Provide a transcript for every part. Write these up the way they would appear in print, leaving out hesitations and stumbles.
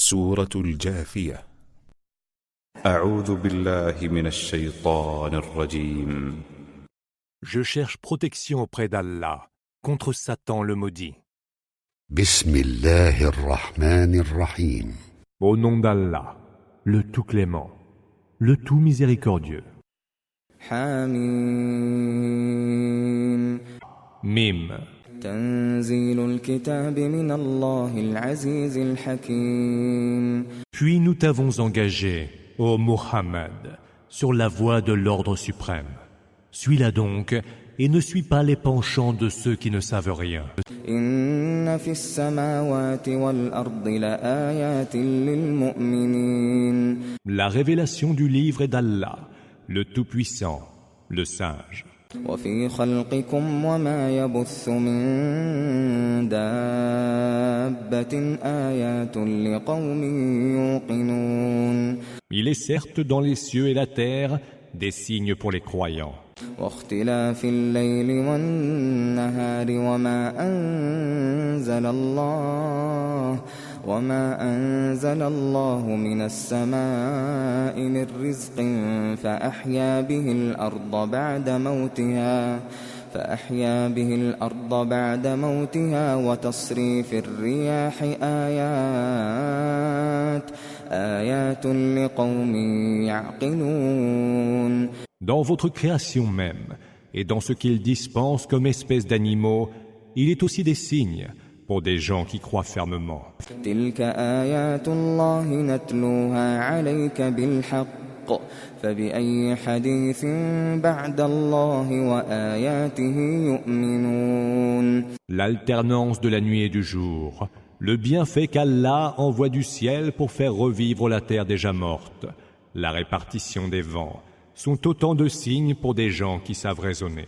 سورة الجاثية. أعوذ بالله من الشيطان الرجيم. Je cherche protection auprès d'Allah contre Satan le maudit. بسم الله الرحمن الرحيم. Au nom d'Allah, le tout clément, le tout miséricordieux. حميم Mim. تنزيل الكتاب من الله العزيز الحكيم. Puis nous t'avons engagé, ô Muhammad, sur la voie de l'ordre suprême. Suis-la donc et ne suis pas les penchants de ceux qui ne savent rien. إن في السماوات والأرض لآيات للمؤمنين. La révélation du livre est d'Allah, le Tout-Puissant, le Sage. وفي خلقكم وما يبث من دابة آيات لقوم يوقنون. Il est certes dans les cieux et la terre des signes pour les croyants. واختلاف الليل والنهار وما أنزل الله من السماء من رزق فأحيا به الأرض بعد موتها وتصريف الرياح آيات لقوم يعقلون. Dans votre création même, et dans ce qu'il dispense comme espèce d'animaux, il est aussi des signes pour des gens qui croient fermement. تلك آيات الله نتلوها عليك بالحق فبأي حديث بعد الله وآياته يؤمنون. L'alternance de la nuit et du jour, le bienfait qu'Allah envoie du ciel pour faire revivre la terre déjà morte, la répartition des vents, sont autant de signes pour des gens qui savent raisonner.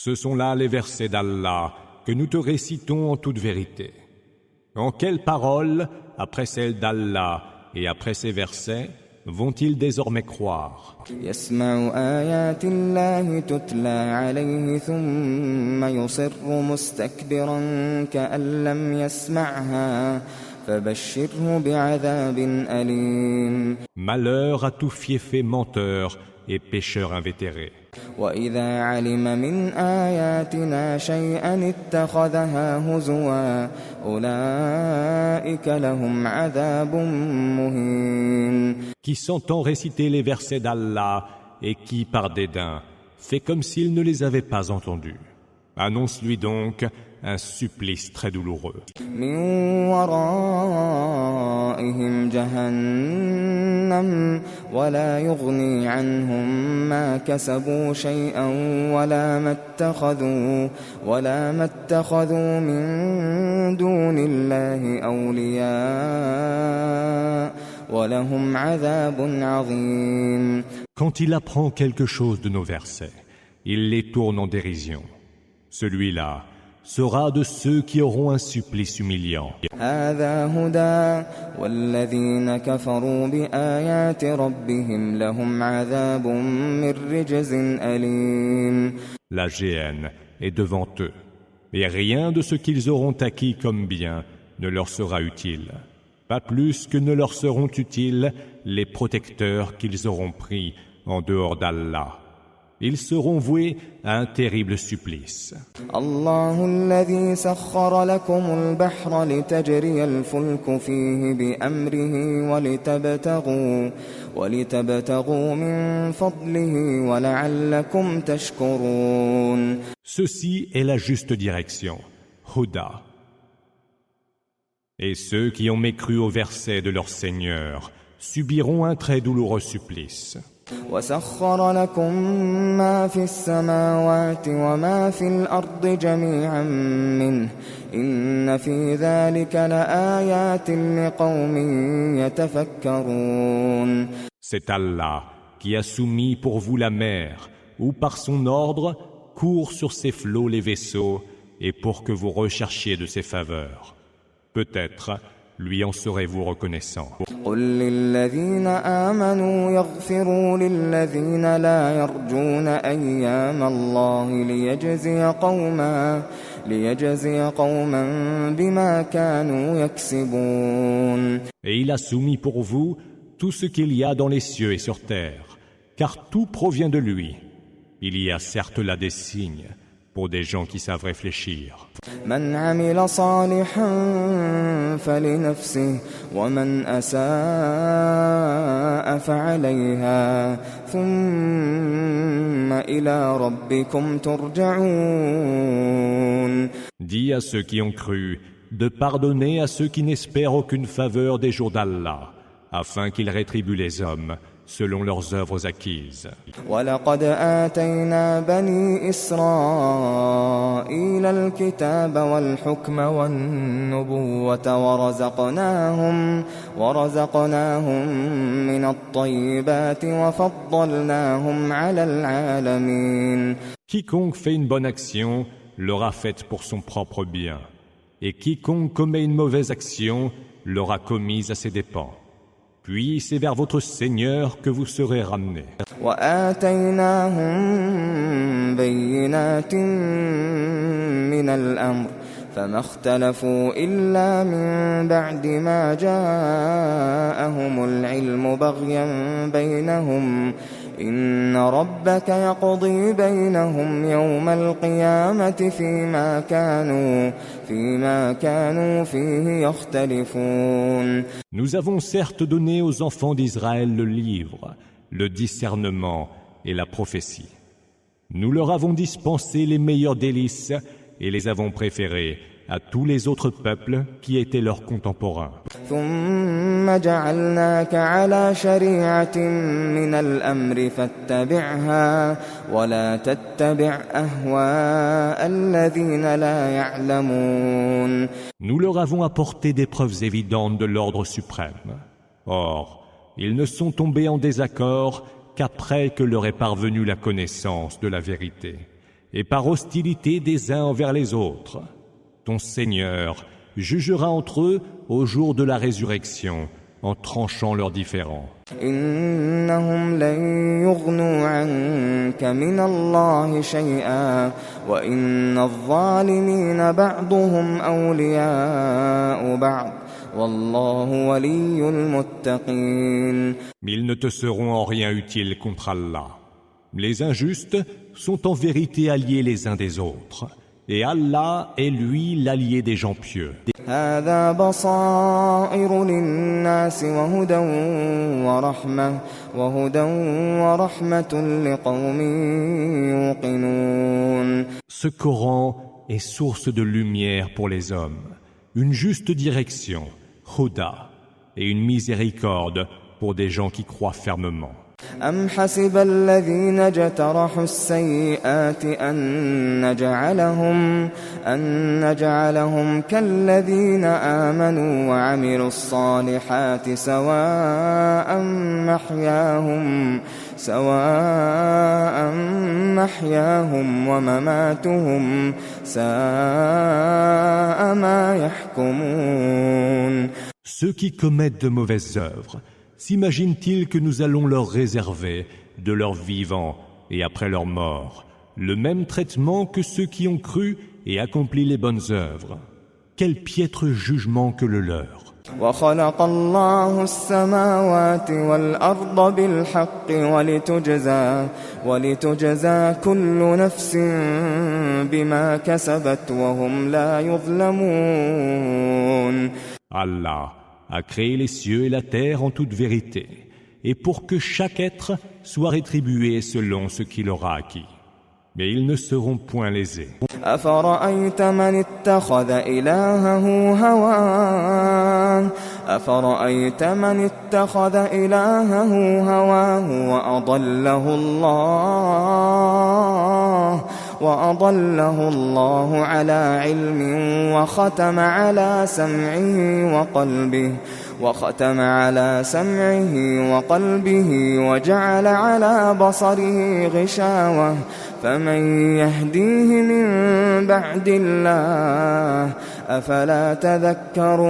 Ce sont là les versets d'Allah que nous te récitons en toute vérité. En quelles paroles, après celles d'Allah et après ces versets, vont-ils désormais croire? يسمع آيات الله تتلى عليه ثم يصر مستكبرا كأن لم يسمعها فبشره بعذاب أليم. Malheur à tout fiefé menteur et pécheur invétéré. وإذا علم من آياتنا شيئا اتخذها هزوا أولئك لهم عذاب مهين. Qui s'entend réciter les versets d'Allah et qui, par dédain, fait comme s'il ne les avait pas entendus. Annonce-lui donc un supplice très douloureux. من ورائهم جهنم ولا يغني عنهم ما كسبوا شيئا ولا ما اتخذوا من دون الله أولياء ولهم عذاب عظيم. Quand il apprend quelque chose de nos versets, il les tourne en dérision. Celui-là sera de ceux qui auront un supplice humiliant. هذا هدى والذين كفروا بآيات ربهم لهم عذاب من رجز أليم. La géhenne est devant eux, et rien de ce qu'ils auront acquis comme bien ne leur sera utile, pas plus que ne leur seront utiles les protecteurs qu'ils auront pris en dehors d'Allah. Ils seront voués à un terrible supplice. الله الذي سخر لكم البحر لتجري الفلك فيه بأمره ولتبتغوا من فضله ولعلكم تشكرون. Ceci est la juste direction, Huda. Et ceux qui ont mécru au verset de leur Seigneur subiront un très douloureux supplice. وسخر لكم ما في السماوات وما في الأرض جميعا منه إن في ذلك لآيات لقوم يتفكرون. C'est Allah qui a soumis pour vous la mer, où par son ordre courent sur ses flots les vaisseaux, et pour que vous recherchiez de ses faveurs. Peut-être lui en serez-vous reconnaissant. قل للذين آمنوا يغفروا للذين لا يرجون أيام الله ليجزي قوما بما كانوا يكسبون. Et il a soumis pour vous tout ce qu'il y a dans les cieux et sur terre, car tout provient de lui. Il y a certes là des signes pour des gens qui savent réfléchir. من عمل صالحا فلنفسه ومن أساء فعليها ثم إلى ربكم ترجعون. Dis à ceux qui ont cru de pardonner à ceux qui n'espèrent aucune faveur des jours d'Allah, afin qu'ils rétribuent les hommes selon leurs œuvres acquises. وَلَقَدْ آتَيْنَا بَنِي إِسْرَائِيلَ الْكِتَابَ وَالْحُكْمَ وَالنُّبُوَّةَ وَرَزَقْنَاهُم مِّنَ الطَّيِّبَاتِ وَفَضَّلْنَاهُمْ عَلَى الْعَالَمِينَ. Quiconque fait une bonne action l'aura faite pour son propre bien, et quiconque commet une mauvaise action l'aura commise à ses dépens. Puis c'est vers votre Seigneur que vous serez ramenés. وَآتَيْنَاهُم بَيِّنَاتٍ مِّنَ الْأَمْرِ فَمَا اخْتَلَفُوا إِلَّا مِن بَعْدِ مَا جَاءَهُمُ الْعِلْمُ بَغْيًا بَيْنَهُمْ إِنَّ رَبَّكَ يَقْضِي بَيْنَهُمْ يَوْمَ الْقِيَامَةِ فيما كانوا فيه يختلفون. Nous avons certes donné aux enfants d'Israël le livre, le discernement et la prophétie. Nous leur avons dispensé les meilleurs délices et les avons préférés à tous les autres peuples qui étaient leurs contemporains. ثم جعلناك على شريعة من الأمر فاتبعها ولا تتبع أهواء الذين لا يعلمون. Nous leur avons apporté des preuves évidentes de l'ordre suprême. Or, ils ne sont tombés en désaccord qu'après que leur est parvenue la connaissance de la vérité, et par hostilité des uns envers les autres. Ton Seigneur jugera entre eux au jour de la résurrection en tranchant leurs différends. إنهم لن يغنوا عنك من الله شيئا وإن الظالمين بعضهم أولياء بعض والله ولي المتقين. Mais ils ne te seront en rien utiles contre Allah. Les injustes sont en vérité alliés les uns des autres. Et Allah est lui l'allié des gens pieux. هذا بصائر للناس وهدى ورحمة لقوم يوقنون. Ce Coran est source de lumière pour les hommes, une juste direction, Huda, et une miséricorde pour des gens qui croient fermement. أم حسب الذين اجترحوا السيئات أن نجعلهم كالذين آمنوا وعملوا الصالحات سواء محياهم ومماتهم ساء ما يحكمون. Ceux qui commettent de mauvaises œuvres s'imaginent-ils que nous allons leur réserver, de leur vivant et après leur mort, le même traitement que ceux qui ont cru et accompli les bonnes œuvres? Quel piètre jugement que le leur! وخلق الله السماوات والأرض بالحق ولتجزى كل نفس بما كسبت وهم لا يظلمون. Allah a créé les cieux et la terre en toute vérité, et pour que chaque être soit rétribué selon ce qu'il aura acquis. Mais ils ne seront point lésés. أفرأيت من اتخذ إلهه هواه وأضله الله على علم وختم على سمعه وقلبه وجعل على بصره غشاوة فمن يهديه من بعد الله أفلا تذكرون.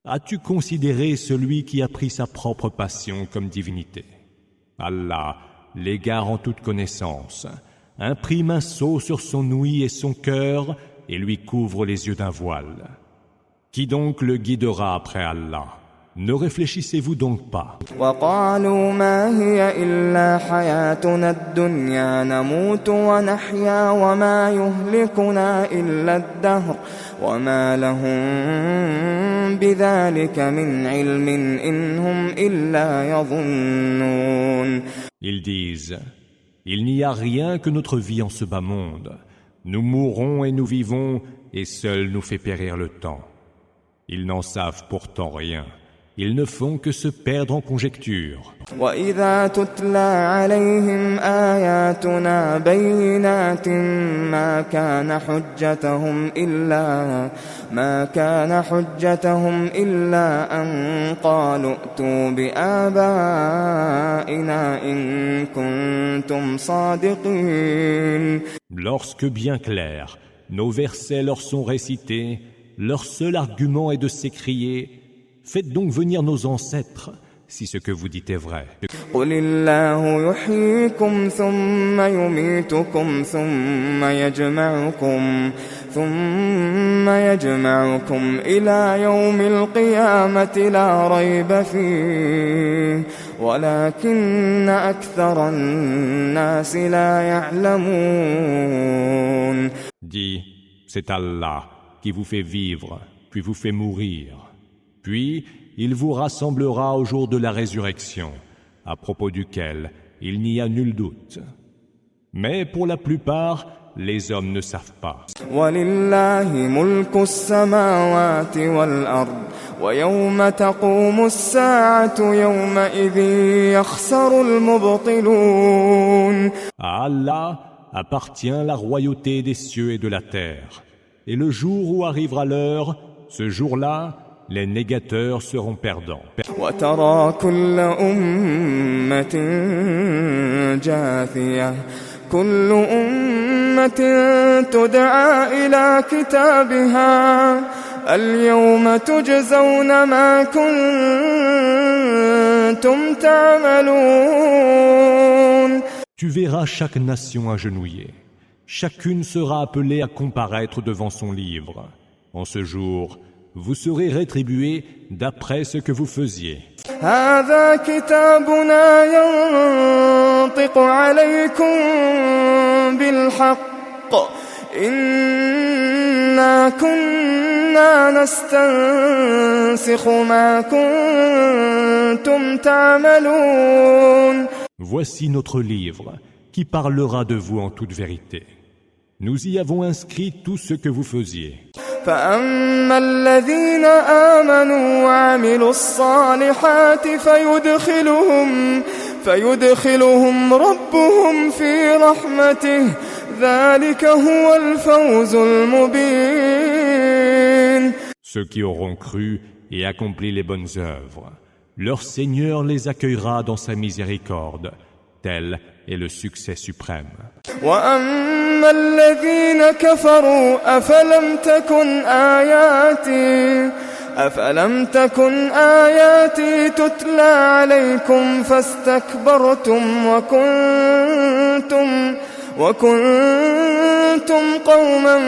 As-tu considéré celui qui a pris sa propre passion comme divinité? Allah l'égare en toute connaissance, imprime un sceau sur son ouïe et son cœur et lui couvre les yeux d'un voile. Qui donc le guidera après Allah? Ne réfléchissez-vous donc pas? وقالوا ما هي إلا حياتنا الدنيا نموت ونحيا وما يهلكنا إلا الدهر وما لهم بذلك من علم إن هم إلا يظنون. Ils disent, il n'y a rien que notre vie en ce bas monde. Nous mourrons et nous vivons, et seul nous fait périr le temps. Ils n'en savent pourtant rien. Ils ne font que se perdre en conjectures. وَإِذَا تُتْلَى عَلَيْهِمْ آيَاتُنَا بَيِّنَاتٍ ما كان حجتهم إلا أن قالوا ائتوا بآبائنا إن كنتم صادقين. Lorsque bien clair, nos versets leur sont récités, leur seul argument est de s'écrier: faites donc venir nos ancêtres, si ce que vous dites est vrai. قُلِ اللَّهُ يُحْيِيكُمْ ثُمَّ يُمِيتُكُمْ ثُمَّ يَجْمَعُكُمْ إِلَى يَوْمِ الْقِيَامَةِ لَا رَيْبَ فِيهِ وَلَكِنَّ أَكْثَرَ النَّاسِ لَا يَعْلَمُونَ. Dis, c'est Allah qui vous fait vivre, puis vous fait mourir. Puis, il vous rassemblera au jour de la résurrection, à propos duquel il n'y a nul doute. Mais pour la plupart, les hommes ne savent pas. وَلِلَّهِ مُلْكُ السَّمَاوَاتِ وَالْأَرْضِ وَيَوْمَ تَقُومُ السَّاعَةُ يَوْمَئِذٍ يَخْسَرُ الْمُبْطِلُونَ. À Allah appartient la royauté des cieux et de la terre. Et le jour où arrivera l'heure, ce jour-là, les négateurs seront perdants. وَتَرَى كُلَّ أُمَّةٍ جَاثِيَةً كُلُّ أُمَّةٍ تُدْعَى إِلَى كِتَابِهَا الْيَوْمَ تُجْزَوْنَ مَا كُنتُمْ تَعْمَلُونَ. Tu verras chaque nation agenouillée. Chacune sera appelée à comparaître devant son livre. En ce jour, vous serez rétribués d'après ce que vous faisiez. هذا كتابنا ينطق عليكم بالحق إنا كنا نستنسخ ما كنتم تعملون. Voici notre livre qui parlera de vous en toute vérité. Nous y avons inscrit tout ce que vous faisiez. فأما الذين آمنوا وعملوا الصالحات فيدخلهم ربهم في رحمته ذلك هو الفوز المبين. Ceux qui auront cru et accompli les bonnes œuvres, leur Seigneur les accueillera dans sa miséricorde. Tel est le succès suprême. وَأَمَّا الَّذِينَ كَفَرُوا أَفَلَمْ تَكُنْ آيَاتِي تُتْلَى عَلَيْكُمْ فَاسْتَكْبَرْتُمْ وَكُنْتُمْ قَوْمًا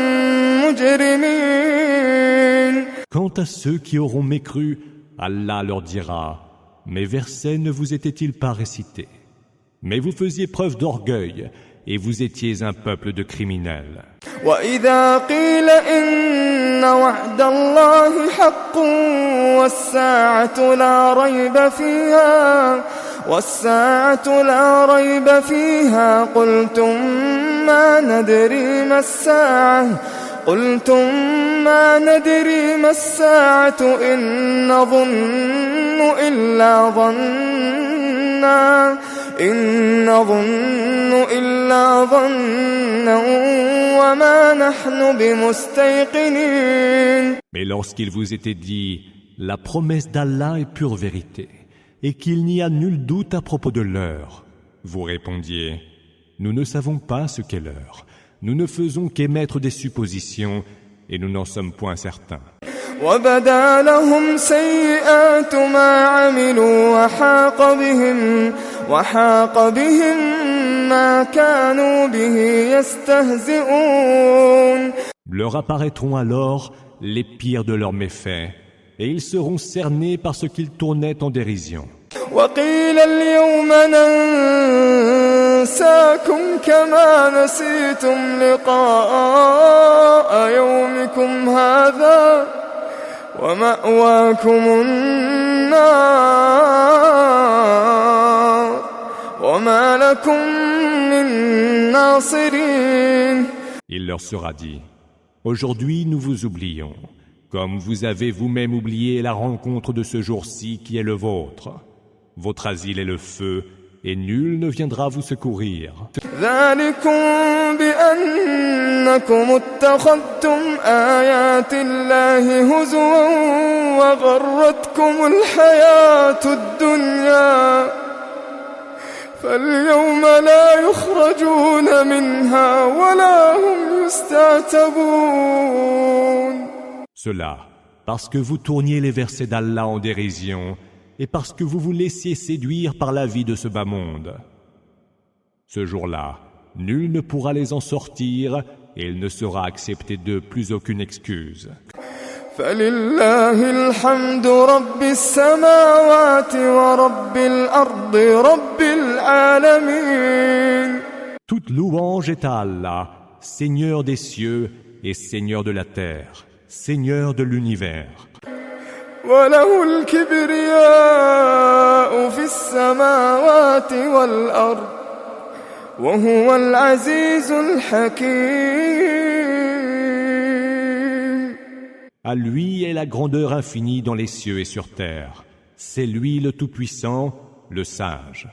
مُجْرِمِينَ. Quant à ceux qui auront mécru, Allah leur dira: mes versets ne vous étaient-ils pas récités? Mais vous faisiez preuve d'orgueil et vous étiez un peuple de criminels. وَإِذَا قِيلَ إِنَّ وَعْدَ اللَّهِ حَقٌّ وَالسَّاعَةُ لَا رَيْبَ فِيهَا قُلْتُمْ مَا نَدْرِي مَا السَّاعَةُ إِن نَّظُنُّ إِلَّا ظَنًّا وَمَا نَحْنُ بِمُسْتَيْقِنِينَ. Mais lorsqu'il vous était dit: la promesse d'Allah est pure vérité, et qu'il n'y a nul doute à propos de l'heure, vous répondiez: nous ne savons pas ce qu'est l'heure, nous ne faisons qu'émettre des suppositions, et nous n'en sommes point certains. وَبَدَا لَهُمْ سَيِّئَاتُ مَا عَمِلُوا وَحَاقَ بِهِم ما كانوا به يستهزئون. Leur apparaîtront alors les pires de leurs méfaits, et ils seront cernés par ce qu'ils tournaient en dérision. وقيل اليوم ننساكم كما نسيتم لقاء يومكم هذا ومأواكم النار وما لكم من ناصرين. Il leur sera dit: Aujourd'hui nous vous oublions, comme vous avez vous-même oublié la rencontre de ce jour-ci qui est le vôtre. Votre asile est le feu, et nul ne viendra vous secourir. ذلكم بأنكم اتخذتم آيات الله هزوا وغرتكم الحياة الدنيا فاليوم لا يخرجون منها ولا هم يستعتبون. Cela, parce que vous tourniez les versets d'Allah en dérision, et parce que vous vous laissiez séduire par la vie de ce bas monde. Ce jour-là, nul ne pourra les en sortir, et il ne sera accepté d'eux plus aucune excuse. فلله الحمد رب السماوات ورب الأرض رب العالمين. Toute louange est à Allah, Seigneur des cieux et Seigneur de la terre, Seigneur de l'univers. وله الكبرياء في السماوات والأرض وهو العزيز الحكيم. À lui est la grandeur infinie dans les cieux et sur terre. C'est lui le Tout-Puissant, le Sage.